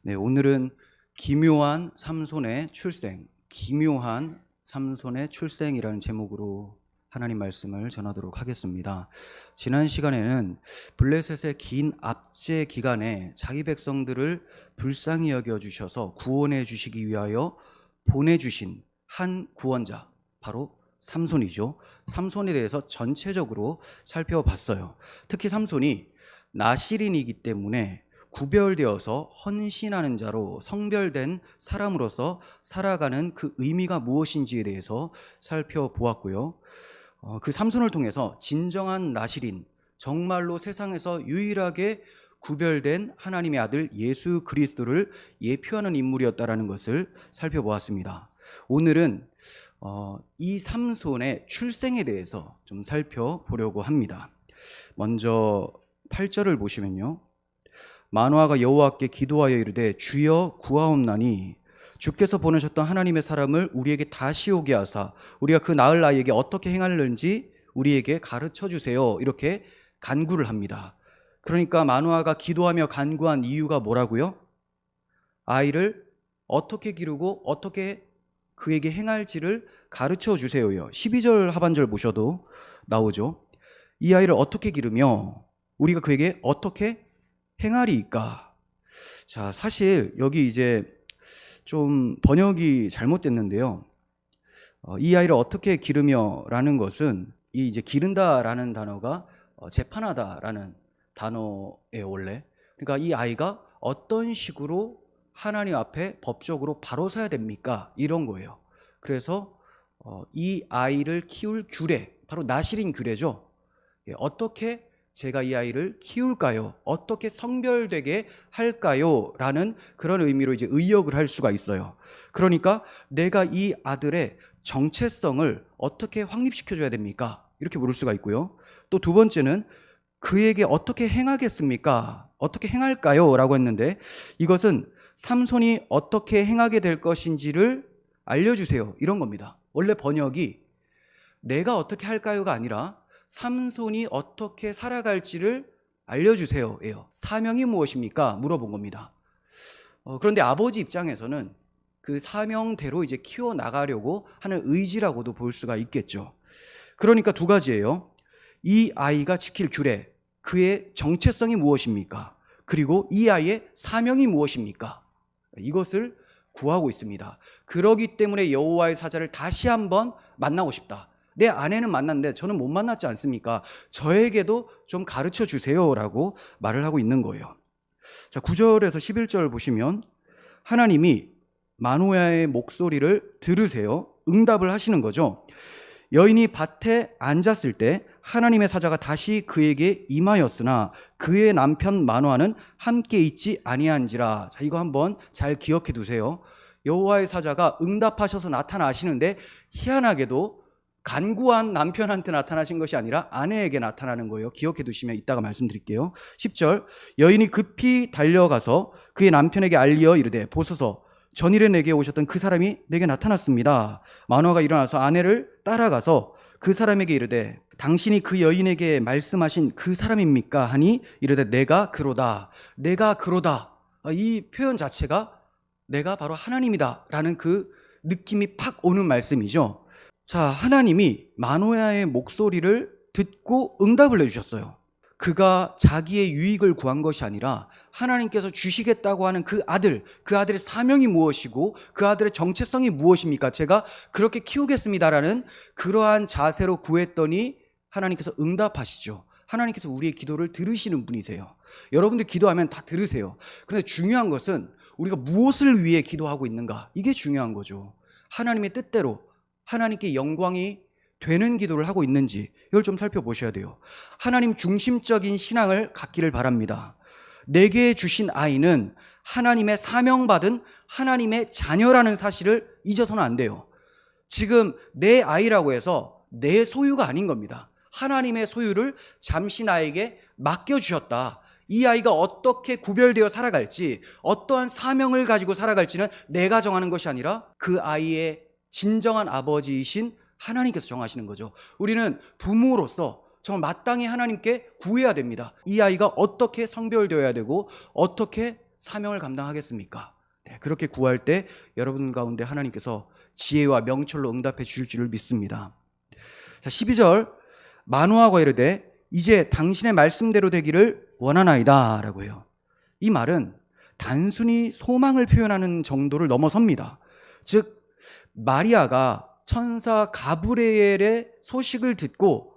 네, 오늘은 기묘한 삼손의 출생이라는 제목으로 하나님 말씀을 전하도록 하겠습니다. 지난 시간에는 블레셋의 긴 압제 기간에 자기 백성들을 불쌍히 여겨주셔서 구원해 주시기 위하여 보내주신 한 구원자, 바로 삼손이죠. 삼손에 대해서 전체적으로 살펴봤어요. 특히 삼손이 나실인이기 때문에 구별되어서 헌신하는 자로 성별된 사람으로서 살아가는 그 의미가 무엇인지에 대해서 살펴보았고요. 그 삼손을 통해서 진정한 나실인, 정말로 세상에서 유일하게 구별된 하나님의 아들 예수 그리스도를 예표하는 인물이었다라는 것을 살펴보았습니다. 오늘은 이 삼손의 출생에 대해서 좀 살펴보려고 합니다. 먼저 8절을 보시면요, 마노아가 여호와께 기도하여 이르되 주여 구하옵나니 주께서 보내셨던 하나님의 사람을 우리에게 다시 오게 하사 우리가 그 나을 아이에게 어떻게 행하는지 우리에게 가르쳐 주세요. 이렇게 간구를 합니다. 그러니까 마노아가 기도하며 간구한 이유가 뭐라고요? 아이를 어떻게 기르고 어떻게 그에게 행할지를 가르쳐 주세요요. 12절 하반절 보셔도 나오죠. 이 아이를 어떻게 기르며 우리가 그에게 어떻게 행하리이까. 자, 사실 여기 이제 좀 번역이 잘못됐는데요. 이 아이를 어떻게 기르며 라는 것은 이 이제 기른다라는 단어가 재판하다라는 단어예요, 원래. 그러니까 이 아이가 어떤 식으로 하나님 앞에 법적으로 바로 서야 됩니까? 이런 거예요. 그래서 이 아이를 키울 규례, 바로 나실인 규례죠. 어떻게 제가 이 아이를 키울까요? 어떻게 성별되게 할까요? 라는 그런 의미로 이제 의역을 할 수가 있어요. 그러니까 내가 이 아들의 정체성을 어떻게 확립시켜줘야 됩니까? 이렇게 물을 수가 있고요. 또 두 번째는 그에게 어떻게 행하겠습니까? 어떻게 행할까요? 라고 했는데 이것은 삼손이 어떻게 행하게 될 것인지를 알려주세요. 이런 겁니다. 원래 번역이 내가 어떻게 할까요가 아니라 삼손이 어떻게 살아갈지를 알려주세요 예요. 사명이 무엇입니까? 물어본 겁니다. 그런데 아버지 입장에서는 그 사명대로 이제 키워나가려고 하는 의지라고도 볼 수가 있겠죠. 그러니까 두 가지예요. 이 아이가 지킬 규례, 그의 정체성이 무엇입니까? 그리고 이 아이의 사명이 무엇입니까? 이것을 구하고 있습니다. 그러기 때문에 여호와의 사자를 다시 한번 만나고 싶다. 내 아내는 만났는데 저는 못 만났지 않습니까? 저에게도 좀 가르쳐 주세요 라고 말을 하고 있는 거예요. 자, 9절에서 11절 보시면 하나님이 마노아의 목소리를 들으세요. 응답을 하시는 거죠. 여인이 밭에 앉았을 때 하나님의 사자가 다시 그에게 임하였으나 그의 남편 마노아는 함께 있지 아니한지라. 자, 이거 한번 잘 기억해 두세요. 여호와의 사자가 응답하셔서 나타나시는데 희한하게도 간구한 남편한테 나타나신 것이 아니라 아내에게 나타나는 거예요. 기억해 두시면 이따가 말씀드릴게요. 10절, 여인이 급히 달려가서 그의 남편에게 알리어 이르되 보소서 전일에 내게 오셨던 그 사람이 내게 나타났습니다. 마노아가 일어나서 아내를 따라가서 그 사람에게 이르되 당신이 그 여인에게 말씀하신 그 사람입니까? 하니 이르되 내가 그로다. 내가 그로다. 이 표현 자체가 내가 바로 하나님이다 라는 그 느낌이 팍 오는 말씀이죠. 자, 하나님이 마노아의 목소리를 듣고 응답을 해주셨어요. 그가 자기의 유익을 구한 것이 아니라 하나님께서 주시겠다고 하는 그 아들의 사명이 무엇이고 그 아들의 정체성이 무엇입니까? 제가 그렇게 키우겠습니다라는 그러한 자세로 구했더니 하나님께서 응답하시죠. 하나님께서 우리의 기도를 들으시는 분이세요. 여러분들 기도하면 다 들으세요. 그런데 중요한 것은 우리가 무엇을 위해 기도하고 있는가? 이게 중요한 거죠. 하나님의 뜻대로 하나님께 영광이 되는 기도를 하고 있는지 이걸 좀 살펴보셔야 돼요. 하나님 중심적인 신앙을 갖기를 바랍니다. 내게 주신 아이는 하나님의 사명받은 하나님의 자녀라는 사실을 잊어서는 안 돼요. 지금 내 아이라고 해서 내 소유가 아닌 겁니다. 하나님의 소유를 잠시 나에게 맡겨주셨다. 이 아이가 어떻게 구별되어 살아갈지, 어떠한 사명을 가지고 살아갈지는 내가 정하는 것이 아니라 그 아이의 진정한 아버지이신 하나님께서 정하시는 거죠. 우리는 부모로서 정말 마땅히 하나님께 구해야 됩니다. 이 아이가 어떻게 성별되어야 되고 어떻게 사명을 감당하겠습니까? 네, 그렇게 구할 때 여러분 가운데 하나님께서 지혜와 명철로 응답해 주실 줄을 믿습니다. 자, 12절 마노아가 이르되 이제 당신의 말씀대로 되기를 원하나이다 라고 해요. 이 말은 단순히 소망을 표현하는 정도를 넘어섭니다. 즉 마리아가 천사 가브리엘의 소식을 듣고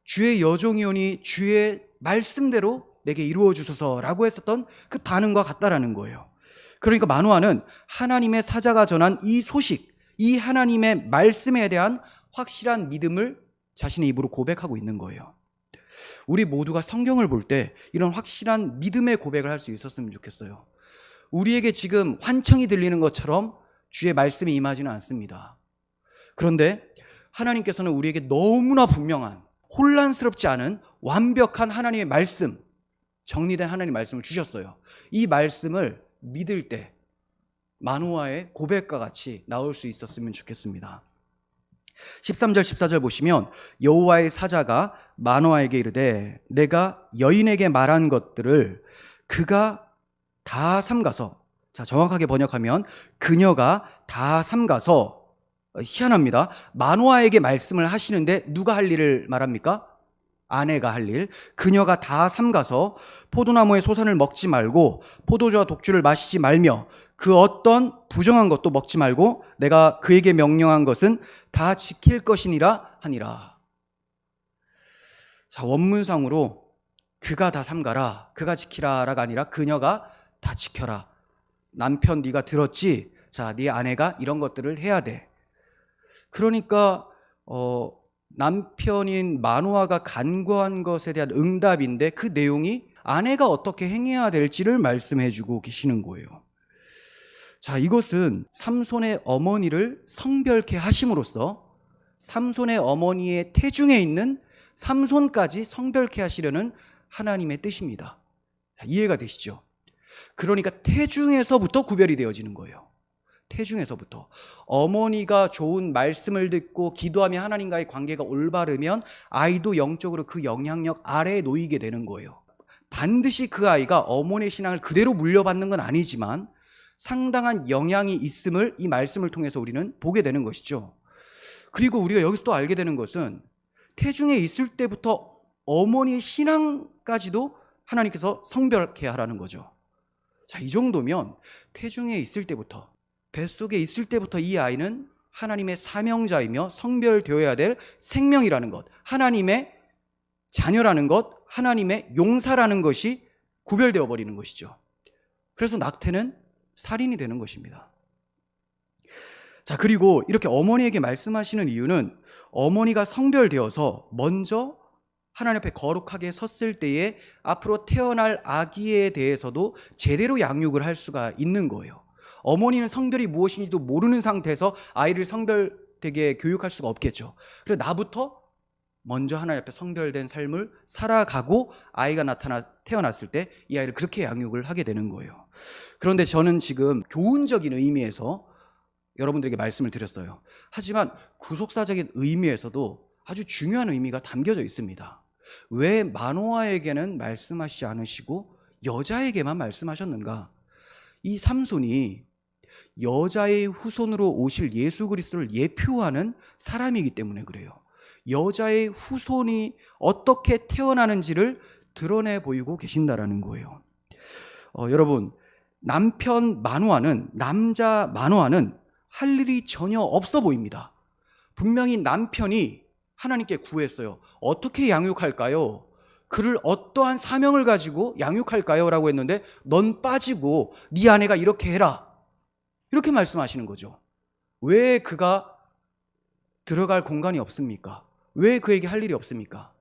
주의 여종이오니 주의 말씀대로 내게 이루어 주소서라고 했었던 그 반응과 같다라는 거예요. 그러니까 마노아는 하나님의 사자가 전한 이 소식, 이 하나님의 말씀에 대한 확실한 믿음을 자신의 입으로 고백하고 있는 거예요. 우리 모두가 성경을 볼 때 이런 확실한 믿음의 고백을 할 수 있었으면 좋겠어요. 우리에게 지금 환청이 들리는 것처럼 주의 말씀이 임하지는 않습니다. 그런데 하나님께서는 우리에게 너무나 분명한, 혼란스럽지 않은 완벽한 하나님의 말씀, 정리된 하나님의 말씀을 주셨어요. 이 말씀을 믿을 때 마노아의 고백과 같이 나올 수 있었으면 좋겠습니다. 13절 14절 보시면 여호와의 사자가 마노아에게 이르되 내가 여인에게 말한 것들을 그가 다 삼가서, 자 정확하게 번역하면 그녀가 다 삼가서, 희한합니다. 마노아에게 말씀을 하시는데 누가 할 일을 말합니까? 아내가 할 일. 그녀가 다 삼가서 포도나무의 소산을 먹지 말고 포도주와 독주를 마시지 말며 그 어떤 부정한 것도 먹지 말고 내가 그에게 명령한 것은 다 지킬 것이니라 하니라. 자, 원문상으로 그가 다 삼가라, 그가 지키라가 아니라 그녀가 다 지켜라. 남편 네가 들었지? 자, 네 아내가 이런 것들을 해야 돼. 그러니까 남편인 마노아가 간구한 것에 대한 응답인데 그 내용이 아내가 어떻게 행해야 될지를 말씀해 주고 계시는 거예요. 자, 이것은 삼손의 어머니를 성별케 하심으로써 삼손의 어머니의 태중에 있는 삼손까지 성별케 하시려는 하나님의 뜻입니다. 자, 이해가 되시죠? 그러니까 태중에서부터 구별이 되어지는 거예요. 태중에서부터. 어머니가 좋은 말씀을 듣고 기도하며 하나님과의 관계가 올바르면 아이도 영적으로 그 영향력 아래에 놓이게 되는 거예요. 반드시 그 아이가 어머니의 신앙을 그대로 물려받는 건 아니지만 상당한 영향이 있음을 이 말씀을 통해서 우리는 보게 되는 것이죠. 그리고 우리가 여기서 또 알게 되는 것은 태중에 있을 때부터 어머니의 신앙까지도 하나님께서 성별케 하라는 거죠. 자, 이 정도면 태중에 있을 때부터, 뱃속에 있을 때부터 이 아이는 하나님의 사명자이며 성별되어야 될 생명이라는 것, 하나님의 자녀라는 것, 하나님의 용사라는 것이 구별되어 버리는 것이죠. 그래서 낙태는 살인이 되는 것입니다. 자, 그리고 이렇게 어머니에게 말씀하시는 이유는 어머니가 성별되어서 먼저 하나님 앞에 거룩하게 섰을 때에 앞으로 태어날 아기에 대해서도 제대로 양육을 할 수가 있는 거예요. 어머니는 성별이 무엇인지도 모르는 상태에서 아이를 성별되게 교육할 수가 없겠죠. 그래서 나부터 먼저 하나님 앞에 성별된 삶을 살아가고 아이가 태어났을 때 이 아이를 그렇게 양육을 하게 되는 거예요. 그런데 저는 지금 교훈적인 의미에서 여러분들에게 말씀을 드렸어요. 하지만 구속사적인 의미에서도 아주 중요한 의미가 담겨져 있습니다. 왜 마노아에게는 말씀하시지 않으시고 여자에게만 말씀하셨는가? 이 삼손이 여자의 후손으로 오실 예수 그리스도를 예표하는 사람이기 때문에 그래요. 여자의 후손이 어떻게 태어나는지를 드러내 보이고 계신다라는 거예요. 여러분, 남자 마노아는 할 일이 전혀 없어 보입니다. 분명히 남편이 하나님께 구했어요. 어떻게 양육할까요? 그를 어떠한 사명을 가지고 양육할까요? 라고 했는데 넌 빠지고 네 아내가 이렇게 해라, 이렇게 말씀하시는 거죠. 왜 그가 들어갈 공간이 없습니까? 왜 그에게 할 일이 없습니까?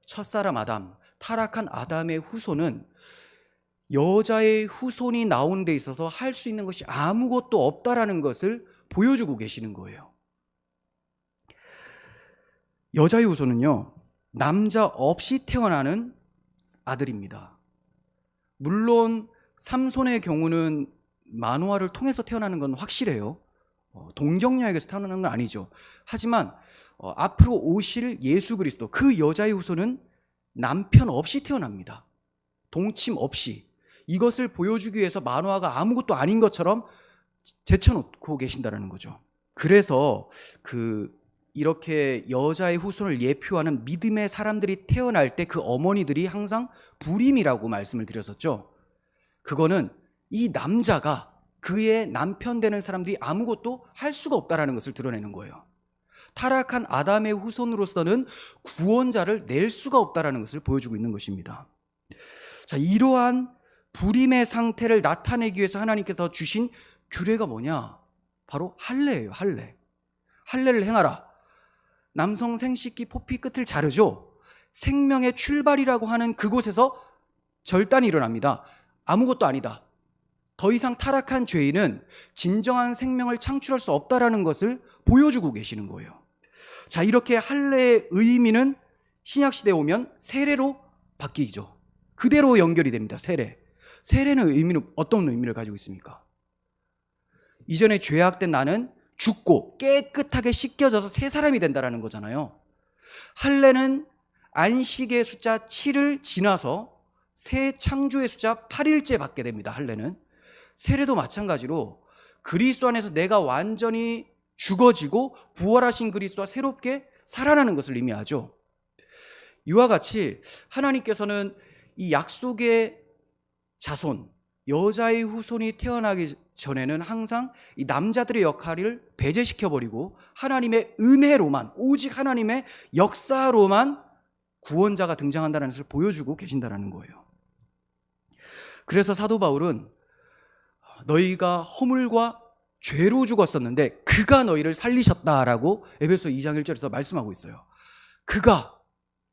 첫사람 아담, 타락한 아담의 후손은 여자의 후손이 나온 데 있어서 할 수 있는 것이 아무것도 없다라는 것을 보여주고 계시는 거예요. 여자의 후손은요, 남자 없이 태어나는 아들입니다. 물론 삼손의 경우는 마노아를 통해서 태어나는 건 확실해요. 동정녀에게서 태어나는 건 아니죠. 하지만 앞으로 오실 예수 그리스도, 그 여자의 후손은 남편 없이 태어납니다. 동침 없이. 이것을 보여주기 위해서 마노아가 아무것도 아닌 것처럼 제쳐놓고 계신다는 거죠. 그래서 이렇게 여자의 후손을 예표하는 믿음의 사람들이 태어날 때 그 어머니들이 항상 불임이라고 말씀을 드렸었죠. 그거는 이 남자가 그의 남편 되는 사람들이 아무것도 할 수가 없다라는 것을 드러내는 거예요. 타락한 아담의 후손으로서는 구원자를 낼 수가 없다라는 것을 보여주고 있는 것입니다. 자, 이러한 불임의 상태를 나타내기 위해서 하나님께서 주신 규례가 뭐냐? 바로 할례예요. 할례를 행하라. 남성 생식기 포피 끝을 자르죠. 생명의 출발이라고 하는 그곳에서 절단이 일어납니다. 아무것도 아니다. 더 이상 타락한 죄인은 진정한 생명을 창출할 수 없다라는 것을 보여주고 계시는 거예요. 자, 이렇게 할례의 의미는 신약시대에 오면 세례로 바뀌죠. 그대로 연결이 됩니다. 세례는 의미는 어떤 의미를 가지고 있습니까? 이전에 죄악된 나는 죽고 깨끗하게 씻겨져서 새 사람이 된다는 거잖아요. 할례는 안식의 숫자 7을 지나서 새 창조의 숫자 8일째 받게 됩니다. 할례는. 세례도 마찬가지로 그리스도 안에서 내가 완전히 죽어지고 부활하신 그리스도와 새롭게 살아나는 것을 의미하죠. 이와 같이 하나님께서는 이 약속의 자손, 여자의 후손이 태어나기 전에는 항상 이 남자들의 역할을 배제시켜버리고 하나님의 은혜로만, 오직 하나님의 역사로만 구원자가 등장한다는 것을 보여주고 계신다는 거예요. 그래서 사도 바울은 너희가 허물과 죄로 죽었었는데 그가 너희를 살리셨다라고 에베소 2장 1절에서 말씀하고 있어요. 그가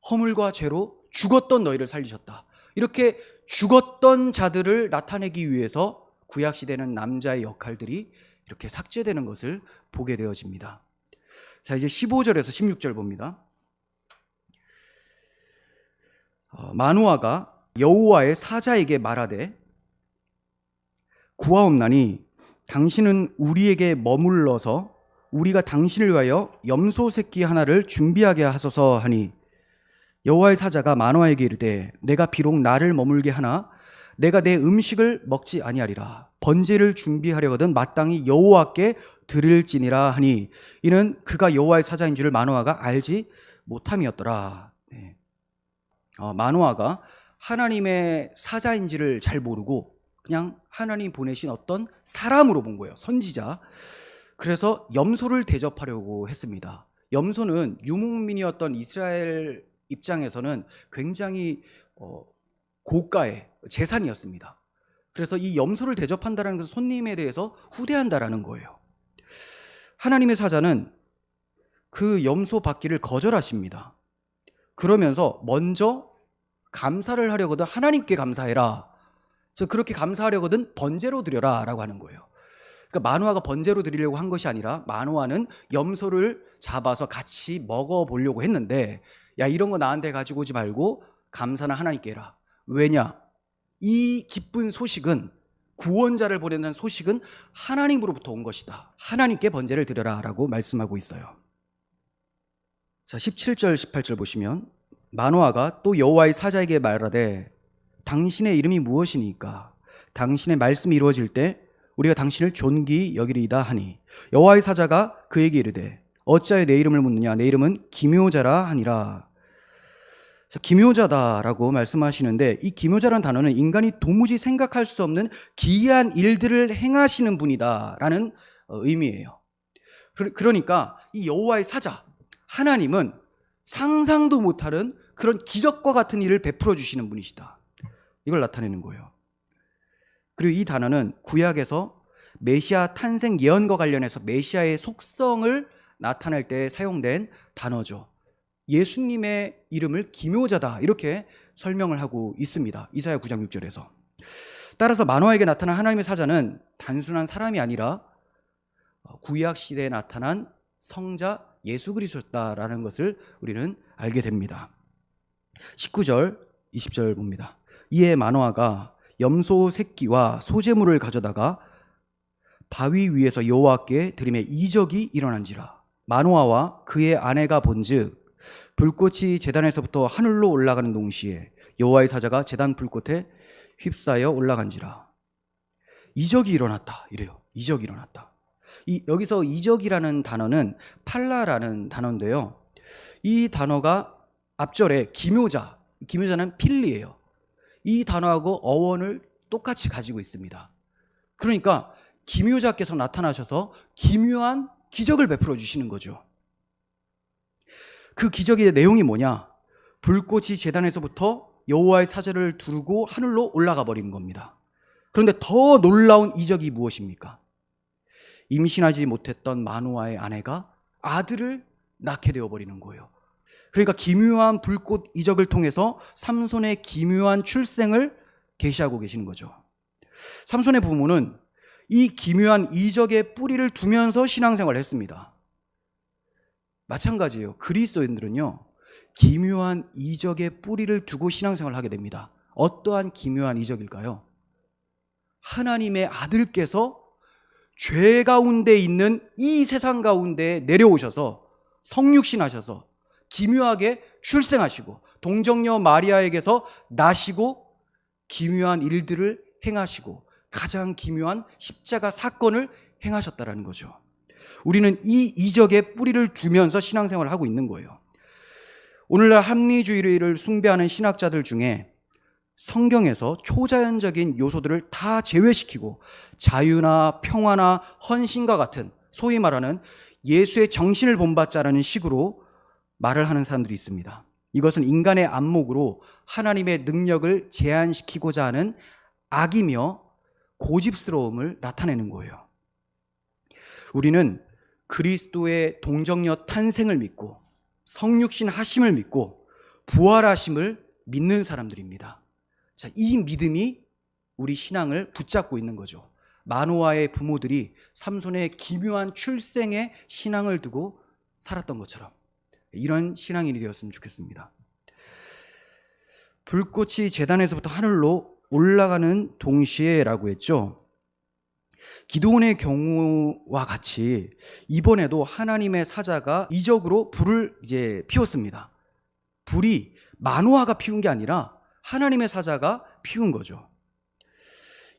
허물과 죄로 죽었던 너희를 살리셨다. 이렇게 죽었던 자들을 나타내기 위해서 구약시대는 남자의 역할들이 이렇게 삭제되는 것을 보게 되어집니다. 자, 이제 15절에서 16절 봅니다. 마누아가 여호와의 사자에게 말하되 구하옵나니 당신은 우리에게 머물러서 우리가 당신을 위하여 염소 새끼 하나를 준비하게 하소서 하니 여호와의 사자가 마노아에게 이르되 내가 비록 나를 머물게 하나 내가 내 음식을 먹지 아니하리라. 번제를 준비하려거든 마땅히 여호와께 드릴지니라 하니 이는 그가 여호와의 사자인 줄을 마노아가 알지 못함이었더라. 네. 마노아가 하나님의 사자인지를 잘 모르고 그냥 하나님 보내신 어떤 사람으로 본 거예요. 선지자. 그래서 염소를 대접하려고 했습니다. 염소는 유목민이었던 이스라엘 입장에서는 굉장히 고가의 재산이었습니다. 그래서 이 염소를 대접한다는 것은 손님에 대해서 후대한다라는 거예요. 하나님의 사자는 그 염소 받기를 거절하십니다. 그러면서 먼저 감사를 하려거든 하나님께 감사해라. 그렇게 감사하려거든 번제로 드려라 라고 하는 거예요. 그러니까 마노아가 번제로 드리려고 한 것이 아니라 마노아는 염소를 잡아서 같이 먹어보려고 했는데 야, 이런 거 나한테 가지고 오지 말고 감사는 하나님께 해라. 왜냐? 이 기쁜 소식은, 구원자를 보낸다는 소식은 하나님으로부터 온 것이다. 하나님께 번제를 드려라 라고 말씀하고 있어요. 자, 17절 18절 보시면 마노아가 또 여호와의 사자에게 말하되 당신의 이름이 무엇이니까 당신의 말씀이 이루어질 때 우리가 당신을 존귀 여기리이다 하니 여호와의 사자가 그에게 이르되 어찌하여 내 이름을 묻느냐 내 이름은 기묘자라 하니라. 기묘자다라고 말씀하시는데 이 기묘자라는 단어는 인간이 도무지 생각할 수 없는 기이한 일들을 행하시는 분이다라는 의미예요. 그러니까 이 여호와의 사자 하나님은 상상도 못하는 그런 기적과 같은 일을 베풀어 주시는 분이시다. 이걸 나타내는 거예요. 그리고 이 단어는 구약에서 메시아 탄생 예언과 관련해서 메시아의 속성을 나타낼 때 사용된 단어죠. 예수님의 이름을 기묘자다 이렇게 설명을 하고 있습니다. 이사야 9장 6절에서. 따라서 마노아에게 나타난 하나님의 사자는 단순한 사람이 아니라 구약 시대에 나타난 성자 예수 그리스도였다라는 것을 우리는 알게 됩니다. 19절 20절 봅니다. 이에 마노아가 염소 새끼와 소제물을 가져다가 바위 위에서 여호와께 드리매 이적이 일어난지라. 마노아와 그의 아내가 본즉 불꽃이 제단에서부터 하늘로 올라가는 동시에 여호와의 사자가 제단 불꽃에 휩싸여 올라간지라. 이적이 일어났다 이래요. 이적이 일어났다. 여기서 이적이라는 단어는 팔라라는 단어인데요. 이 단어가 앞절에 기묘자는 필리예요. 이 단어하고 어원을 똑같이 가지고 있습니다. 그러니까 기묘자께서 나타나셔서 기묘한 기적을 베풀어 주시는 거죠. 그 기적의 내용이 뭐냐? 불꽃이 제단에서부터 여호와의 사제를 두르고 하늘로 올라가 버리는 겁니다. 그런데 더 놀라운 이적이 무엇입니까? 임신하지 못했던 마노아의 아내가 아들을 낳게 되어 버리는 거예요. 그러니까 기묘한 불꽃 이적을 통해서 삼손의 기묘한 출생을 계시하고 계시는 거죠. 삼손의 부모는 이 기묘한 이적의 뿌리를 두면서 신앙생활을 했습니다. 마찬가지예요. 그리스도인들은요, 기묘한 이적의 뿌리를 두고 신앙생활을 하게 됩니다. 어떠한 기묘한 이적일까요? 하나님의 아들께서 죄 가운데 있는 이 세상 가운데 내려오셔서 성육신하셔서 기묘하게 출생하시고 동정녀 마리아에게서 나시고 기묘한 일들을 행하시고 가장 기묘한 십자가 사건을 행하셨다라는 거죠. 우리는 이 이적의 뿌리를 두면서 신앙생활을 하고 있는 거예요. 오늘날 합리주의를 숭배하는 신학자들 중에 성경에서 초자연적인 요소들을 다 제외시키고 자유나 평화나 헌신과 같은 소위 말하는 예수의 정신을 본받자라는 식으로 말을 하는 사람들이 있습니다. 이것은 인간의 안목으로 하나님의 능력을 제한시키고자 하는 악이며 고집스러움을 나타내는 거예요. 우리는 그리스도의 동정녀 탄생을 믿고 성육신 하심을 믿고 부활하심을 믿는 사람들입니다. 자, 이 믿음이 우리 신앙을 붙잡고 있는 거죠. 마노아의 부모들이 삼손의 기묘한 출생에 신앙을 두고 살았던 것처럼 이런 신앙인이 되었으면 좋겠습니다. 불꽃이 제단에서부터 하늘로 올라가는 동시에라고 했죠. 기드온의 경우와 같이 이번에도 하나님의 사자가 이적으로 불을 피웠습니다. 불이 마노아가 피운 게 아니라 하나님의 사자가 피운 거죠.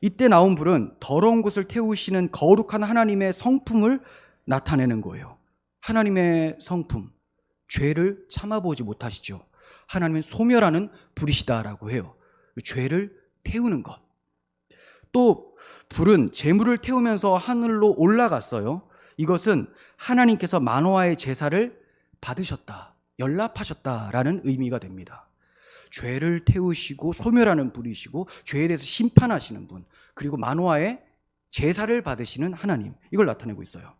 이때 나온 불은 더러운 곳을 태우시는 거룩한 하나님의 성품을 나타내는 거예요. 하나님의 성품, 죄를 참아보지 못하시죠. 하나님은 소멸하는 불이시다라고 해요. 죄를 태우는 것. 또 불은 재물을 태우면서 하늘로 올라갔어요. 이것은 하나님께서 마노아의 제사를 받으셨다, 연락하셨다라는 의미가 됩니다. 죄를 태우시고 소멸하는 분이시고 죄에 대해서 심판하시는 분, 그리고 마노아의 제사를 받으시는 하나님, 이걸 나타내고 있어요.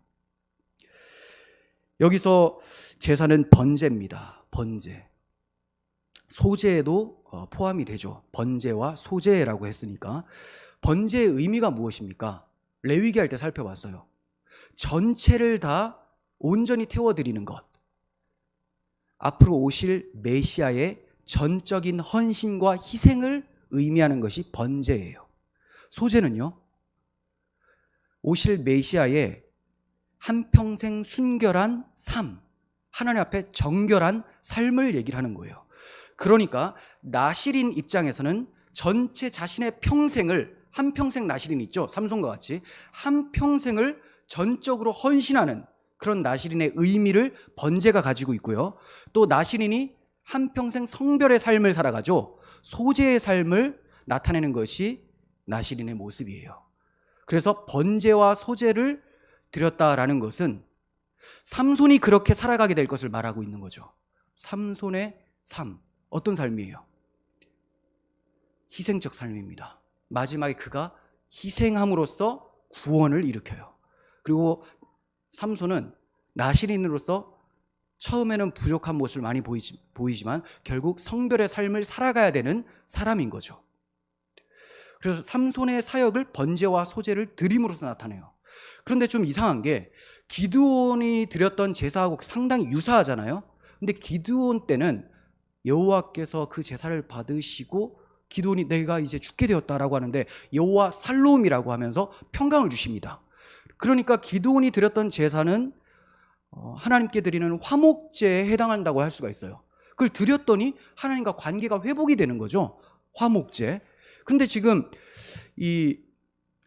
여기서 제사는 번제입니다. 번제. 소제에도 포함이 되죠. 번제와 소제라고 했으니까. 번제의 의미가 무엇입니까? 레위기 할 때 살펴봤어요. 전체를 다 온전히 태워드리는 것. 앞으로 오실 메시아의 전적인 헌신과 희생을 의미하는 것이 번제예요. 소제는요, 오실 메시아의 한평생 순결한 삶, 하나님 앞에 정결한 삶을 얘기를 하는 거예요. 그러니까 나실인 입장에서는 전체 자신의 평생을, 한평생 나실인 있죠, 삼손과 같이 한평생을 전적으로 헌신하는 그런 나실인의 의미를 번제가 가지고 있고요. 또 나실인이 한평생 성별의 삶을 살아가죠. 소제의 삶을 나타내는 것이 나실인의 모습이에요. 그래서 번제와 소제를 드렸다라는 것은 삼손이 그렇게 살아가게 될 것을 말하고 있는 거죠. 삼손의 삶, 어떤 삶이에요? 희생적 삶입니다. 마지막에 그가 희생함으로써 구원을 일으켜요. 그리고 삼손은 나실인으로서 처음에는 부족한 모습을 많이 보이지만 결국 성별의 삶을 살아가야 되는 사람인 거죠. 그래서 삼손의 사역을 번제와 소제를 드림으로써 나타내요. 그런데 좀 이상한 게 기드온이 드렸던 제사하고 상당히 유사하잖아요. 근데 기드온 때는 여호와께서 그 제사를 받으시고 기드온이 내가 이제 죽게 되었다라고 하는데 여호와 살로움이라고 하면서 평강을 주십니다. 그러니까 기드온이 드렸던 제사는 하나님께 드리는 화목제에 해당한다고 할 수가 있어요. 그걸 드렸더니 하나님과 관계가 회복이 되는 거죠. 화목제. 근데 지금 이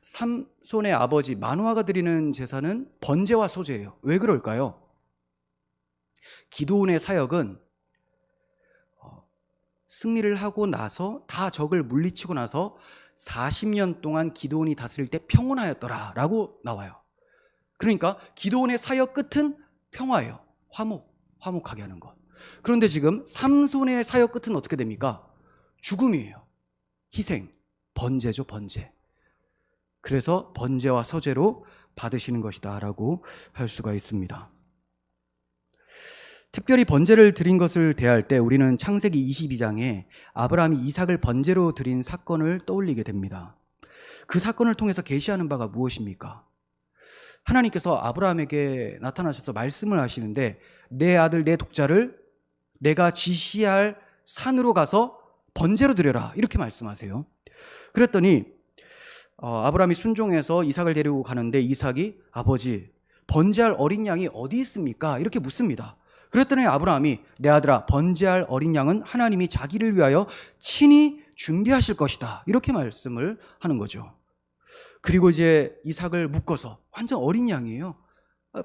삼손의 아버지 마노아가 드리는 제사는 번제와 소제예요. 왜 그럴까요? 기드온의 사역은 승리를 하고 나서 다 적을 물리치고 나서 40년 동안 기드온이 다스릴 때 평온하였더라 라고 나와요. 그러니까 기드온의 사역 끝은 평화예요. 화목하게 하는 것. 그런데 지금 삼손의 사역 끝은 어떻게 됩니까? 죽음이에요. 희생, 번제죠, 번제. 그래서 번제와 소제로 받으시는 것이다 라고 할 수가 있습니다. 특별히 번제를 드린 것을 대할 때 우리는 창세기 22장에 아브라함이 이삭을 번제로 드린 사건을 떠올리게 됩니다. 그 사건을 통해서 계시하는 바가 무엇입니까? 하나님께서 아브라함에게 나타나셔서 말씀을 하시는데 내 아들 내 독자를 내가 지시할 산으로 가서 번제로 드려라 이렇게 말씀하세요. 그랬더니 아브라함이 순종해서 이삭을 데리고 가는데 이삭이 아버지 번제할 어린 양이 어디 있습니까? 이렇게 묻습니다. 그랬더니 아브라함이 내 아들아 번제할 어린 양은 하나님이 자기를 위하여 친히 준비하실 것이다 이렇게 말씀을 하는 거죠. 그리고 이제 이삭을 묶어서 완전 어린 양이에요.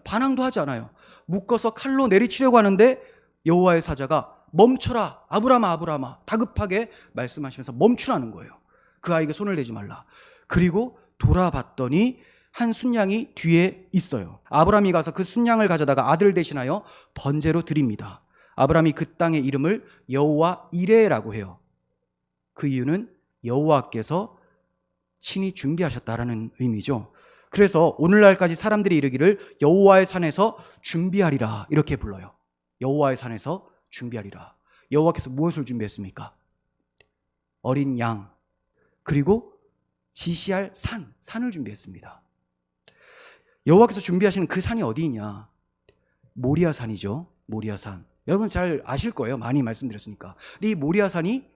반항도 하지 않아요. 묶어서 칼로 내리치려고 하는데 여호와의 사자가 멈춰라 아브라함아 아브라함아 다급하게 말씀하시면서 멈추라는 거예요. 그 아이에게 손을 대지 말라. 그리고 돌아봤더니 한 순양이 뒤에 있어요. 아브라함이 가서 그 순양을 가져다가 아들 대신하여 번제로 드립니다. 아브라함이 그 땅의 이름을 여호와 이레라고 해요. 그 이유는 여호와께서 친히 준비하셨다라는 의미죠. 그래서 오늘날까지 사람들이 이르기를 여호와의 산에서 준비하리라 이렇게 불러요. 여호와의 산에서 준비하리라. 여호와께서 무엇을 준비했습니까? 어린 양 그리고 지시할 산을 준비했습니다. 여호와께서 준비하시는 그 산이 어디냐? 모리아산이죠. 모리아산. 여러분 잘 아실 거예요. 많이 말씀드렸으니까. 이 모리아산이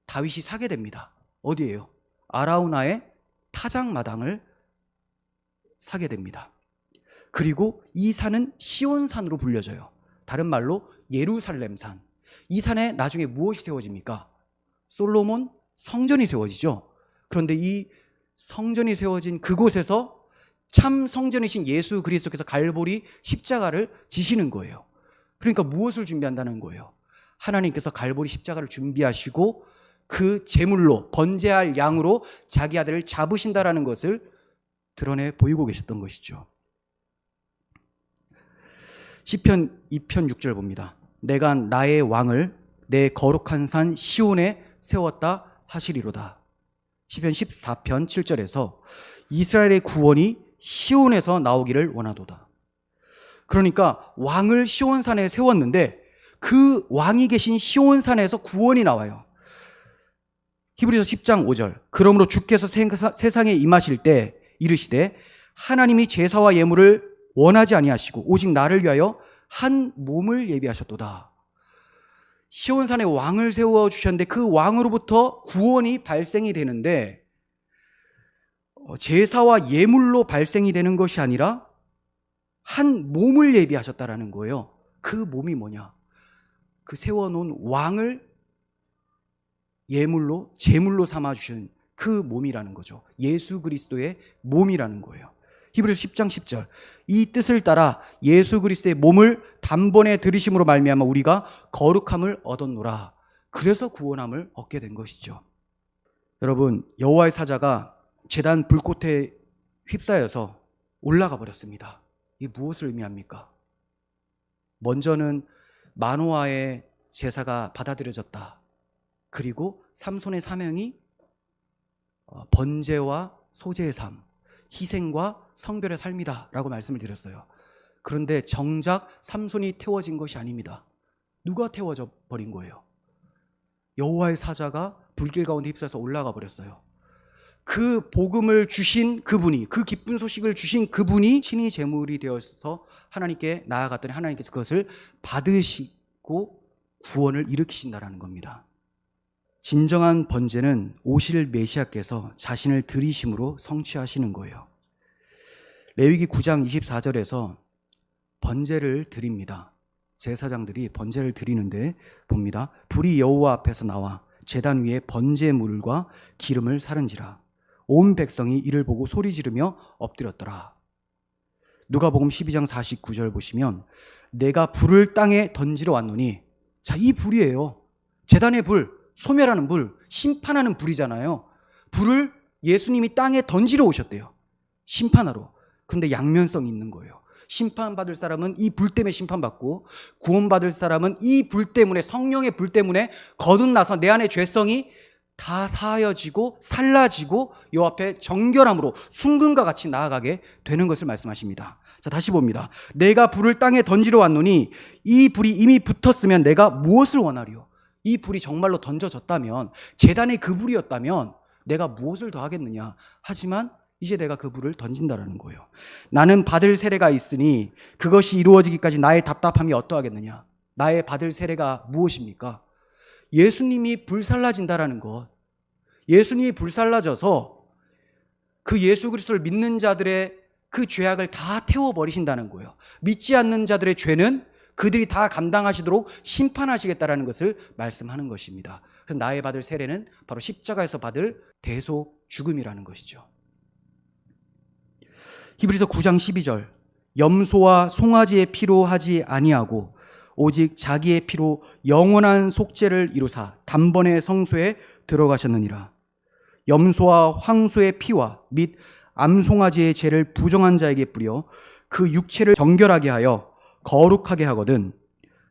다윗이 사게 됩니다. 어디예요? 아라우나의 타작마당을 사게 됩니다. 그리고 이 산은 시온산으로 불려져요. 다른 말로 예루살렘산. 이 산에 나중에 무엇이 세워집니까? 솔로몬 성전이 세워지죠. 그런데 이 성전이 세워진 그곳에서 참 성전이신 예수 그리스도께서 갈보리 십자가를 지시는 거예요. 그러니까 무엇을 준비한다는 거예요? 하나님께서 갈보리 십자가를 준비하시고 그 제물로 번제할 양으로 자기 아들을 잡으신다라는 것을 드러내 보이고 계셨던 것이죠. 시편 2편 6절 봅니다. 내가 나의 왕을 내 거룩한 산 시온에 세웠다 하시리로다. 시편 14편 7절에서 이스라엘의 구원이 시온에서 나오기를 원하도다. 그러니까 왕을 시온산에 세웠는데 그 왕이 계신 시온산에서 구원이 나와요. 히브리서 10장 5절 그러므로 주께서 세상에 임하실 때 이르시되 하나님이 제사와 예물을 원하지 아니하시고 오직 나를 위하여 한 몸을 예비하셨도다. 시온산에 왕을 세워주셨는데 그 왕으로부터 구원이 발생이 되는데 제사와 예물로 발생이 되는 것이 아니라 한 몸을 예비하셨다라는 거예요. 그 몸이 뭐냐? 그 세워놓은 왕을 예물로 제물로 삼아주신 그 몸이라는 거죠. 예수 그리스도의 몸이라는 거예요. 히브리서 10장 10절 이 뜻을 따라 예수 그리스도의 몸을 단번에 들이심으로 말미암아 우리가 거룩함을 얻었노라. 그래서 구원함을 얻게 된 것이죠. 여러분 여호와의 사자가 제단 불꽃에 휩싸여서 올라가 버렸습니다. 이게 무엇을 의미합니까? 먼저는 마노아의 제사가 받아들여졌다. 그리고 삼손의 사명이 번제와 소제의 삶, 희생과 성별의 삶이다 라고 말씀을 드렸어요. 그런데 정작 삼손이 태워진 것이 아닙니다. 누가 태워져 버린 거예요? 여호와의 사자가 불길 가운데 휩싸여서 올라가 버렸어요. 그 복음을 주신 그분이, 그 기쁜 소식을 주신 그분이 친히 제물이 되어서 하나님께 나아갔더니 하나님께서 그것을 받으시고 구원을 일으키신다라는 겁니다. 진정한 번제는 오실 메시아께서 자신을 들이심으로 성취하시는 거예요. 레위기 9장 24절에서 번제를 드립니다. 제사장들이 번제를 드리는데 봅니다. 불이 여호와 앞에서 나와 제단 위에 번제물과 기름을 사른지라. 온 백성이 이를 보고 소리 지르며 엎드렸더라. 누가복음 12장 49절 보시면 내가 불을 땅에 던지러 왔노니, 자, 이 불이에요. 제단의 불, 소멸하는 불, 심판하는 불이잖아요. 불을 예수님이 땅에 던지러 오셨대요. 심판하러. 근데 양면성이 있는 거예요. 심판받을 사람은 이 불 때문에 심판받고, 구원받을 사람은 이 불 때문에, 성령의 불 때문에 거듭나서 내 안의 죄성이 다 사하여지고 살라지고 요 앞에 정결함으로 순금과 같이 나아가게 되는 것을 말씀하십니다. 자, 다시 봅니다. 내가 불을 땅에 던지러 왔노니 이 불이 이미 붙었으면 내가 무엇을 원하리요? 이 불이 정말로 던져졌다면, 제단의 그 불이었다면 내가 무엇을 더 하겠느냐? 하지만 이제 내가 그 불을 던진다라는 거예요. 나는 받을 세례가 있으니 그것이 이루어지기까지 나의 답답함이 어떠하겠느냐? 나의 받을 세례가 무엇입니까? 예수님이 불살라진다라는 것. 예수님이 불살라져서 그 예수 그리스도를 믿는 자들의 그 죄악을 다 태워버리신다는 거예요. 믿지 않는 자들의 죄는 그들이 다 감당하시도록 심판하시겠다라는 것을 말씀하는 것입니다. 그래서 나의 받을 세례는 바로 십자가에서 받을 대속 죽음이라는 것이죠. 히브리서 9장 12절, 염소와 송아지의 피로 하지 아니하고 오직 자기의 피로 영원한 속죄를 이루사 단번에 성소에 들어가셨느니라. 염소와 황소의 피와 및 암송아지의 죄를 부정한 자에게 뿌려 그 육체를 정결하게 하여 거룩하게 하거든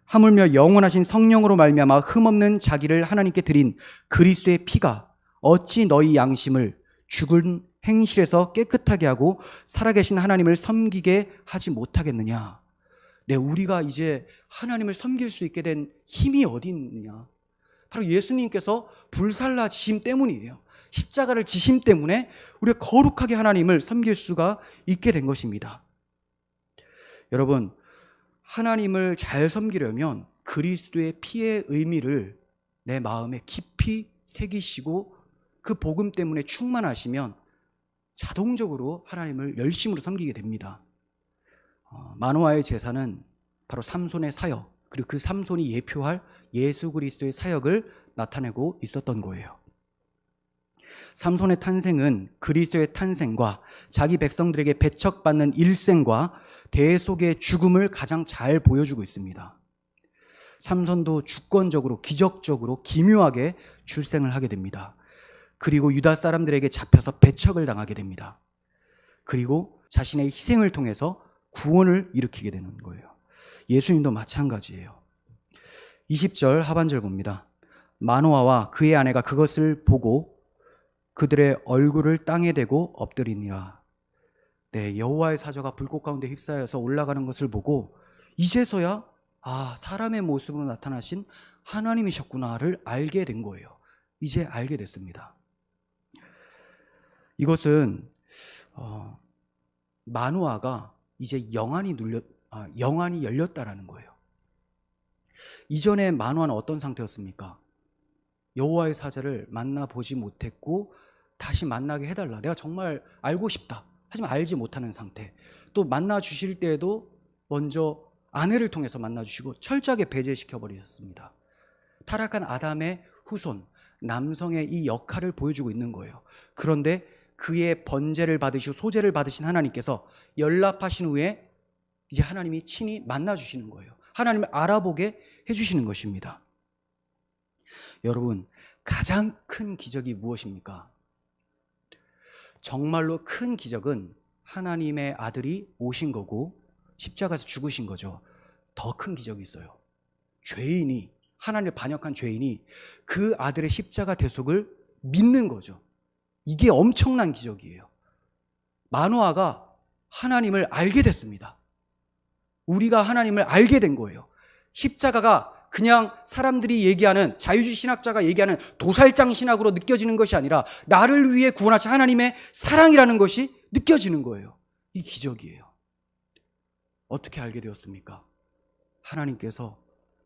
하물며 영원하신 성령으로 말미암아 흠없는 자기를 하나님께 드린 그리스도의 피가 어찌 너희 양심을 죽은 행실에서 깨끗하게 하고 살아계신 하나님을 섬기게 하지 못하겠느냐? 네, 우리가 이제 하나님을 섬길 수 있게 된 힘이 어디 있느냐? 바로 예수님께서 불살라지심 때문이에요. 십자가를 지심 때문에 우리가 거룩하게 하나님을 섬길 수가 있게 된 것입니다. 여러분, 하나님을 잘 섬기려면 그리스도의 피의 의미를 내 마음에 깊이 새기시고 그 복음 때문에 충만하시면 자동적으로 하나님을 열심으로 섬기게 됩니다. 마노아의 제사는 바로 삼손의 사역, 그리고 그 삼손이 예표할 예수 그리스도의 사역을 나타내고 있었던 거예요. 삼손의 탄생은 그리스도의 탄생과 자기 백성들에게 배척받는 일생과 대속의 죽음을 가장 잘 보여주고 있습니다. 삼손도 주권적으로, 기적적으로, 기묘하게 출생을 하게 됩니다. 그리고 유다 사람들에게 잡혀서 배척을 당하게 됩니다. 그리고 자신의 희생을 통해서 구원을 일으키게 되는 거예요. 예수님도 마찬가지예요. 20절 하반절 봅니다. 마노아와 그의 아내가 그것을 보고 그들의 얼굴을 땅에 대고 엎드리니라. 네, 여호와의 사자가 불꽃 가운데 휩싸여서 올라가는 것을 보고 이제서야 사람의 모습으로 나타나신 하나님이셨구나를 알게 된 거예요. 이제 알게 됐습니다. 이것은 마노아가 이제 영안이 열렸다라는 거예요. 이전에 마노아는 어떤 상태였습니까? 여호와의 사자를 만나보지 못했고 다시 만나게 해달라. 내가 정말 알고 싶다. 하지만 알지 못하는 상태. 또 만나 주실 때에도 먼저 아내를 통해서 만나 주시고 철저하게 배제시켜 버리셨습니다. 타락한 아담의 후손, 남성의 이 역할을 보여주고 있는 거예요. 그런데 그의 번제를 받으시고 소제를 받으신 하나님께서 연락하신 후에 이제 하나님이 친히 만나 주시는 거예요. 하나님을 알아보게 해주시는 것입니다. 여러분, 가장 큰 기적이 무엇입니까? 정말로 큰 기적은 하나님의 아들이 오신 거고 십자가에서 죽으신 거죠. 더 큰 기적이 있어요. 죄인이, 하나님을 반역한 죄인이 그 아들의 십자가 대속을 믿는 거죠. 이게 엄청난 기적이에요. 마노아가 하나님을 알게 됐습니다. 우리가 하나님을 알게 된 거예요. 십자가가 그냥 사람들이 얘기하는, 자유주의 신학자가 얘기하는 도살장 신학으로 느껴지는 것이 아니라 나를 위해 구원하신 하나님의 사랑이라는 것이 느껴지는 거예요. 이 기적이에요. 어떻게 알게 되었습니까? 하나님께서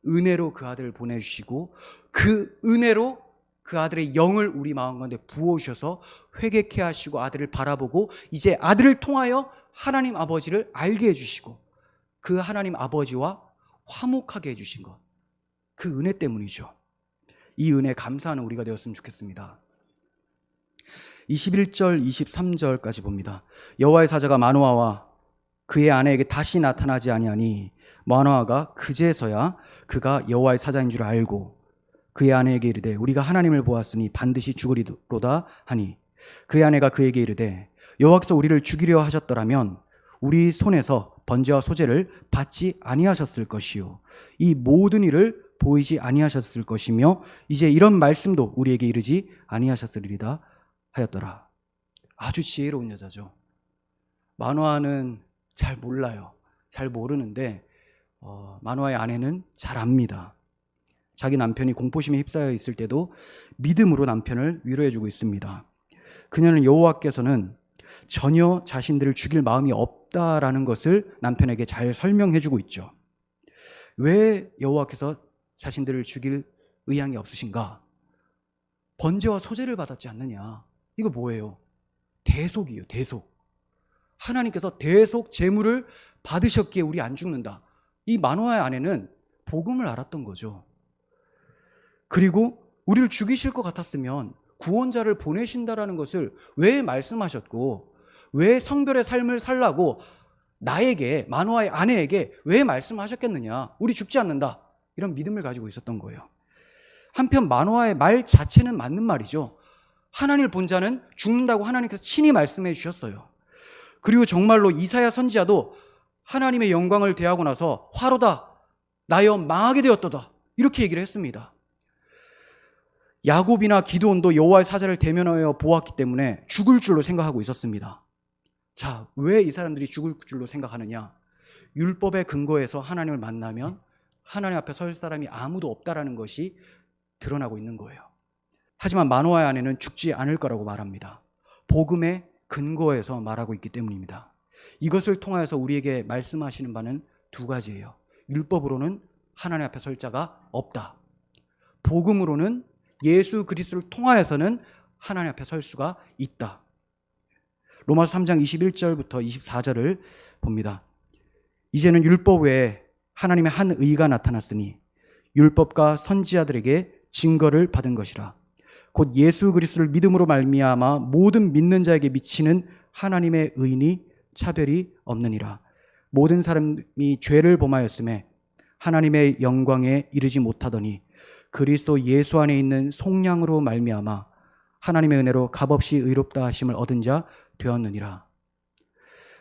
은혜로 그 아들을 보내주시고 그 은혜로 그 아들의 영을 우리 마음 가운데 부어주셔서 회개케 하시고 아들을 바라보고 이제 아들을 통하여 하나님 아버지를 알게 해주시고 그 하나님 아버지와 화목하게 해주신 것, 그 은혜 때문이죠. 이 은혜에 감사하는 우리가 되었으면 좋겠습니다. 21절, 23절까지 봅니다. 여호와의 사자가 마노아와 그의 아내에게 다시 나타나지 아니하니 마노아가 그제서야 그가 여호와의 사자인 줄 알고 그의 아내에게 이르되 우리가 하나님을 보았으니 반드시 죽으리로다 하니 그의 아내가 그에게 이르되 여호와께서 우리를 죽이려 하셨더라면 우리 손에서 번제와 소제를 받지 아니하셨을 것이요 이 모든 일을 보이지 아니하셨을 것이며 이제 이런 말씀도 우리에게 이르지 아니하셨으리이다 하였더라. 아주 지혜로운 여자죠. 마노아는 잘 몰라요. 잘 모르는데 마노아의 아내는 잘 압니다. 자기 남편이 공포심에 휩싸여 있을 때도 믿음으로 남편을 위로해주고 있습니다. 그녀는 여호와께서는 전혀 자신들을 죽일 마음이 없다라는 것을 남편에게 잘 설명해주고 있죠. 왜 여호와께서 자신들을 죽일 의향이 없으신가? 번제와 소제를 받았지 않느냐? 이거 뭐예요? 대속이에요. 대속. 하나님께서 대속 제물을 받으셨기에 우리 안 죽는다. 이 마노아의 아내는 복음을 알았던 거죠. 그리고 우리를 죽이실 것 같았으면 구원자를 보내신다라는 것을 왜 말씀하셨고 왜 성별의 삶을 살라고 나에게, 마노아의 아내에게 왜 말씀하셨겠느냐? 우리 죽지 않는다. 이런 믿음을 가지고 있었던 거예요. 한편 마노아의 말 자체는 맞는 말이죠. 하나님을 본 자는 죽는다고 하나님께서 친히 말씀해 주셨어요. 그리고 정말로 이사야 선지자도 하나님의 영광을 대하고 나서 화로다 나여 망하게 되었도다 이렇게 얘기를 했습니다. 야곱이나 기드온도 여호와의 사자를 대면하여 보았기 때문에 죽을 줄로 생각하고 있었습니다. 자, 왜 이 사람들이 죽을 줄로 생각하느냐? 율법의 근거에서 하나님을 만나면 하나님 앞에 설 사람이 아무도 없다라는 것이 드러나고 있는 거예요. 하지만 마노아의 아내는 죽지 않을 거라고 말합니다. 복음의 근거에서 말하고 있기 때문입니다. 이것을 통하여서 우리에게 말씀하시는 바는 두 가지예요. 율법으로는 하나님 앞에 설 자가 없다. 복음으로는 예수 그리스도를 통하여서는 하나님 앞에 설 수가 있다. 로마서 3장 21절부터 24절을 봅니다. 이제는 율법 외에 하나님의 한 의가 나타났으니 율법과 선지자들에게 증거를 받은 것이라. 곧 예수 그리스도를 믿음으로 말미암아 모든 믿는 자에게 미치는 하나님의 의인이 차별이 없느니라. 모든 사람이 죄를 범하였음에 하나님의 영광에 이르지 못하더니 그리스도 예수 안에 있는 속량으로 말미암아 하나님의 은혜로 값없이 의롭다 하심을 얻은 자 되었느니라.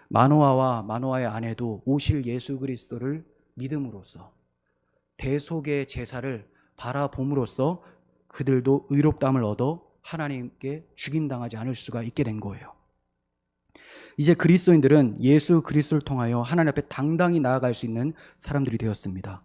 마노아와 마노아의 아내도 오실 예수 그리스도를 믿음으로써 대속의 제사를 바라봄으로써 그들도 의롭다함을 얻어 하나님께 죽임당하지 않을 수가 있게 된 거예요. 이제 그리스도인들은 예수 그리스도를 통하여 하나님 앞에 당당히 나아갈 수 있는 사람들이 되었습니다.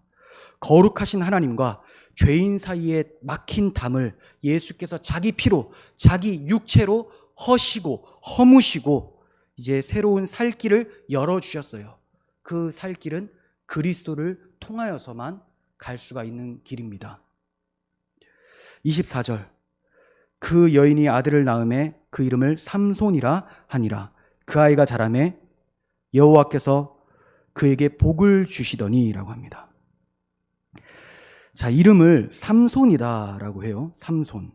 거룩하신 하나님과 죄인 사이에 막힌 담을 예수께서 자기 피로, 자기 육체로 허시고 허무시고 이제 새로운 살 길을 열어주셨어요. 그 살 길은 그리스도를 통하여서만 갈 수가 있는 길입니다. 24절 그 여인이 아들을 낳음에 그 이름을 삼손이라 하니라. 그 아이가 자라매 여호와께서 그에게 복을 주시더니라고 합니다. 자, 이름을 삼손이다라고 해요. 삼손.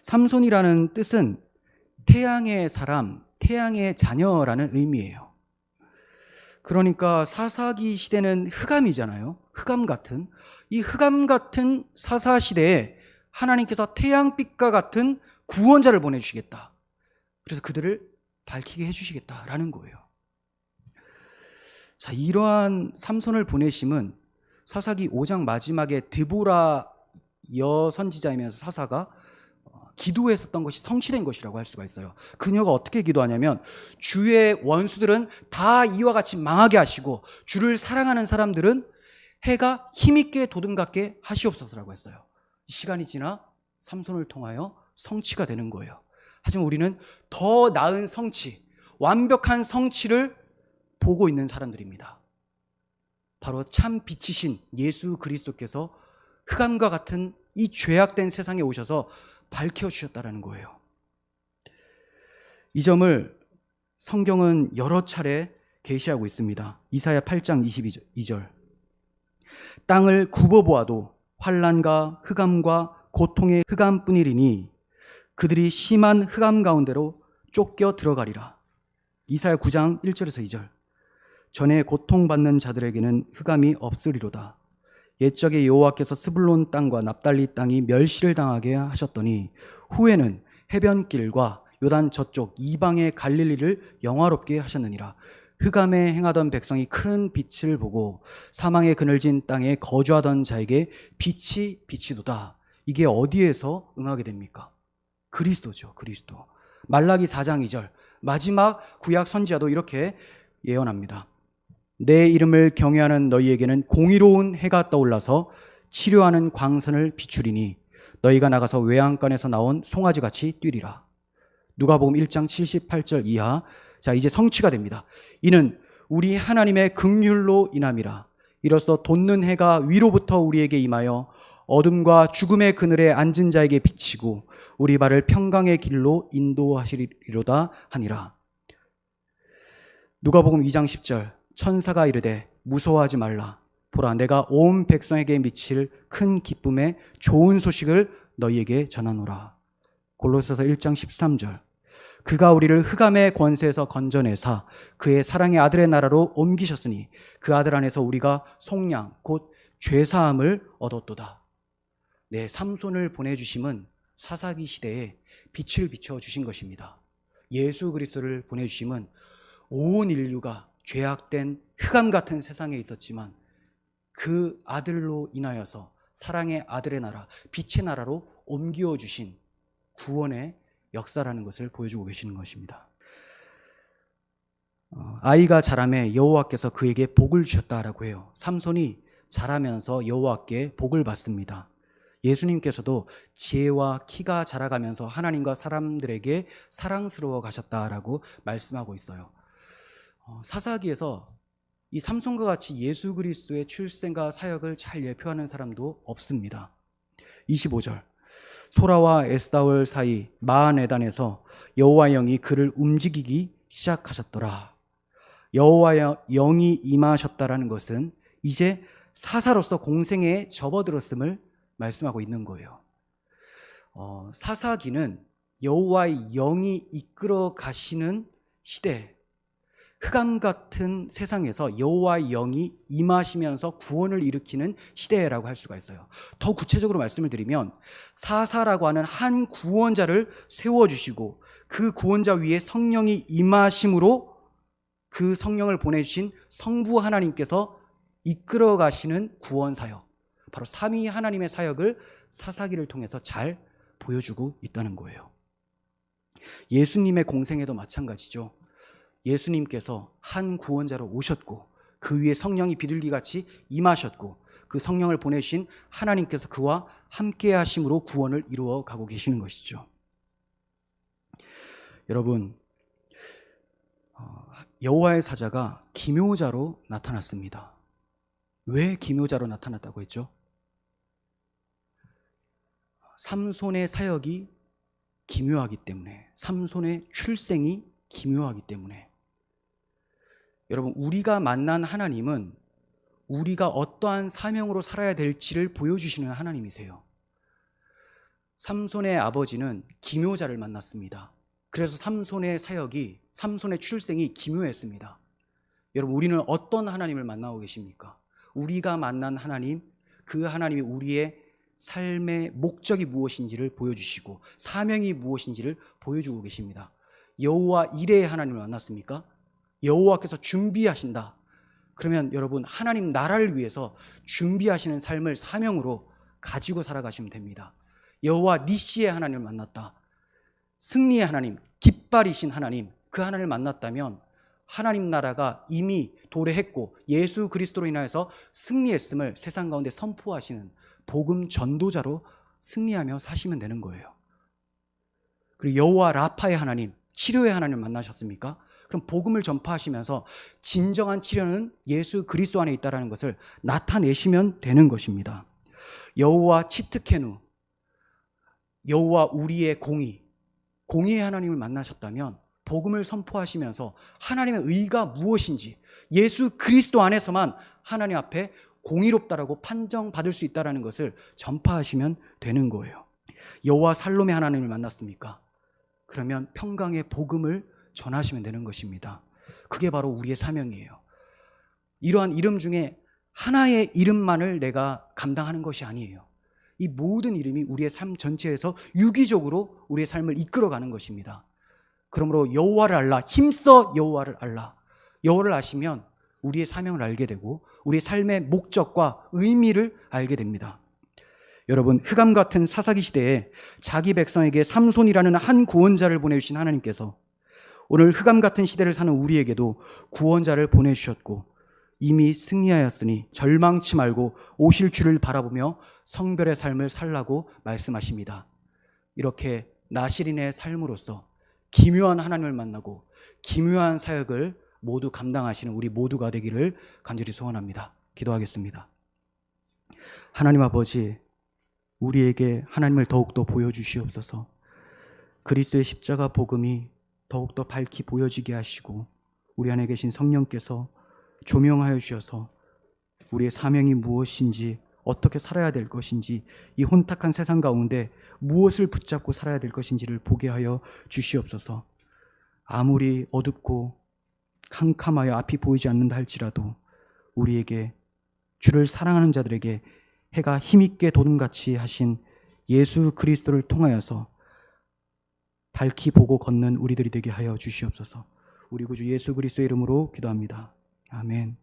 삼손이라는 뜻은 태양의 사람, 태양의 자녀라는 의미예요. 그러니까 사사기 시대는 흑암이잖아요. 흑암 같은. 이 흑암 같은 사사 시대에 하나님께서 태양빛과 같은 구원자를 보내주시겠다. 그래서 그들을 밝히게 해주시겠다라는 거예요. 자, 이러한 삼손을 보내심은 사사기 5장 마지막에 드보라 여선지자이면서 사사가 기도했었던 것이 성취된 것이라고 할 수가 있어요. 그녀가 어떻게 기도하냐면 주의 원수들은 다 이와 같이 망하게 하시고 주를 사랑하는 사람들은 해가 힘있게 도둠같게 하시옵소서라고 했어요. 시간이 지나 삼손을 통하여 성취가 되는 거예요. 하지만 우리는 더 나은 성취, 완벽한 성취를 보고 있는 사람들입니다. 바로 참 빛이신 예수 그리스도께서 흑암과 같은 이 죄악된 세상에 오셔서 밝혀주셨다는 거예요. 이 점을 성경은 여러 차례 계시하고 있습니다. 이사야 8장 22절 땅을 굽어보아도 환난과 흑암과 고통의 흑암뿐이리니 그들이 심한 흑암 가운데로 쫓겨 들어가리라. 이사야 9장 1절에서 2절. 전에 고통받는 자들에게는 흑암이 없으리로다. 옛적에 여호와께서 스불론 땅과 납달리 땅이 멸시를 당하게 하셨더니 후에는 해변길과 요단 저쪽 이방의 갈릴리를 영화롭게 하셨느니라. 흑암에 행하던 백성이 큰 빛을 보고 사망의 그늘진 땅에 거주하던 자에게 빛이 비치도다. 이게 어디에서 응하게 됩니까? 그리스도죠. 그리스도. 말라기 4장 2절. 마지막 구약 선지자도 이렇게 예언합니다. 내 이름을 경외하는 너희에게는 공의로운 해가 떠올라서 치료하는 광선을 비추리니 너희가 나가서 외양간에서 나온 송아지같이 뛰리라. 누가복음 1장 78절 이하. 자, 이제 성취가 됩니다. 이는 우리 하나님의 긍휼로 인함이라. 이로써 돋는 해가 위로부터 우리에게 임하여 어둠과 죽음의 그늘에 앉은 자에게 비치고 우리 발을 평강의 길로 인도하시리로다 하니라. 누가복음 2장 10절. 천사가 이르되 무서워하지 말라. 보라, 내가 온 백성에게 미칠 큰 기쁨의 좋은 소식을 너희에게 전하노라. 골로새서 1장 13절. 그가 우리를 흑암의 권세에서 건져내사 그의 사랑의 아들의 나라로 옮기셨으니 그 아들 안에서 우리가 속량 곧 죄사함을 얻었도다. 네, 삼손을 보내주심은 사사기 시대에 빛을 비춰주신 것입니다. 예수 그리스도를 보내주심은 온 인류가 죄악된 흑암 같은 세상에 있었지만 그 아들로 인하여서 사랑의 아들의 나라, 빛의 나라로 옮겨주신 구원의 역사라는 것을 보여주고 계시는 것입니다. 아이가 자라매 여호와께서 그에게 복을 주셨다라고 해요. 삼손이 자라면서 여호와께 복을 받습니다. 예수님께서도 지혜와 키가 자라가면서 하나님과 사람들에게 사랑스러워 가셨다라고 말씀하고 있어요. 사사기에서 이 삼손과 같이 예수 그리스도의 출생과 사역을 잘 예표하는 사람도 없습니다. 25절. 소라와 에스다올 사이 마한에단에서 여호와의 영이 그를 움직이기 시작하셨더라. 여호와의 영이 임하셨다라는 것은 이제 사사로서 공생애에 접어들었음을 말씀하고 있는 거예요. 사사기는 여호와의 영이 이끌어 가시는 시대, 흑암 같은 세상에서 여호와의 영이 임하시면서 구원을 일으키는 시대라고 할 수가 있어요. 더 구체적으로 말씀을 드리면 사사라고 하는 한 구원자를 세워주시고 그 구원자 위에 성령이 임하심으로 그 성령을 보내주신 성부 하나님께서 이끌어 가시는 구원 사역, 바로 삼위 하나님의 사역을 사사기를 통해서 잘 보여주고 있다는 거예요. 예수님의 공생애도 마찬가지죠. 예수님께서 한 구원자로 오셨고 그 위에 성령이 비둘기같이 임하셨고 그 성령을 보내신 하나님께서 그와 함께 하심으로 구원을 이루어 가고 계시는 것이죠. 여러분, 여호와의 사자가 기묘자로 나타났습니다. 왜 기묘자로 나타났다고 했죠? 삼손의 사역이 기묘하기 때문에, 삼손의 출생이 기묘하기 때문에. 여러분, 우리가 만난 하나님은 우리가 어떠한 사명으로 살아야 될지를 보여주시는 하나님이세요. 삼손의 아버지는 기묘자를 만났습니다. 그래서 삼손의 사역이, 삼손의 출생이 기묘했습니다. 여러분, 우리는 어떤 하나님을 만나고 계십니까? 우리가 만난 하나님, 그 하나님이 우리의 삶의 목적이 무엇인지를 보여주시고 사명이 무엇인지를 보여주고 계십니다. 여호와 이레의 하나님을 만났습니까? 여호와께서 준비하신다. 그러면 여러분, 하나님 나라를 위해서 준비하시는 삶을 사명으로 가지고 살아가시면 됩니다. 여호와 니시의 하나님을 만났다. 승리의 하나님, 깃발이신 하나님, 그 하나님을 만났다면 하나님 나라가 이미 도래했고 예수 그리스도로 인하여서 승리했음을 세상 가운데 선포하시는 복음 전도자로 승리하며 사시면 되는 거예요. 그리고 여호와 라파의 하나님, 치료의 하나님을 만나셨습니까? 그럼 복음을 전파하시면서 진정한 치료는 예수 그리스도 안에 있다는 것을 나타내시면 되는 것입니다. 여호와 치트케누, 여호와 우리의 공의의 하나님을 만나셨다면 복음을 선포하시면서 하나님의 의가 무엇인지, 예수 그리스도 안에서만 하나님 앞에 공의롭다라고 판정받을 수 있다는 것을 전파하시면 되는 거예요. 여호와 살롬의 하나님을 만났습니까? 그러면 평강의 복음을 전하시면 되는 것입니다. 그게 바로 우리의 사명이에요. 이러한 이름 중에 하나의 이름만을 내가 감당하는 것이 아니에요. 이 모든 이름이 우리의 삶 전체에서 유기적으로 우리의 삶을 이끌어가는 것입니다. 그러므로 여호와를 알라, 힘써 여호와를 알라. 여호와를 아시면 우리의 사명을 알게 되고 우리의 삶의 목적과 의미를 알게 됩니다. 여러분, 흑암 같은 사사기 시대에 자기 백성에게 삼손이라는 한 구원자를 보내주신 하나님께서 오늘 흑암 같은 시대를 사는 우리에게도 구원자를 보내주셨고 이미 승리하였으니 절망치 말고 오실 주를 바라보며 성별의 삶을 살라고 말씀하십니다. 이렇게 나실인의 삶으로서 기묘한 하나님을 만나고 기묘한 사역을 모두 감당하시는 우리 모두가 되기를 간절히 소원합니다. 기도하겠습니다. 하나님 아버지, 우리에게 하나님을 더욱더 보여주시옵소서. 그리스도의 십자가 복음이 더욱더 밝히 보여지게 하시고 우리 안에 계신 성령께서 조명하여 주셔서 우리의 사명이 무엇인지, 어떻게 살아야 될 것인지, 이 혼탁한 세상 가운데 무엇을 붙잡고 살아야 될 것인지를 보게 하여 주시옵소서. 아무리 어둡고 캄캄하여 앞이 보이지 않는다 할지라도 우리에게, 주를 사랑하는 자들에게 해가 힘있게 도는같이 하신 예수 그리스도를 통하여서 밝히 보고 걷는 우리들이 되게 하여 주시옵소서. 우리 구주 예수 그리스도의 이름으로 기도합니다. 아멘.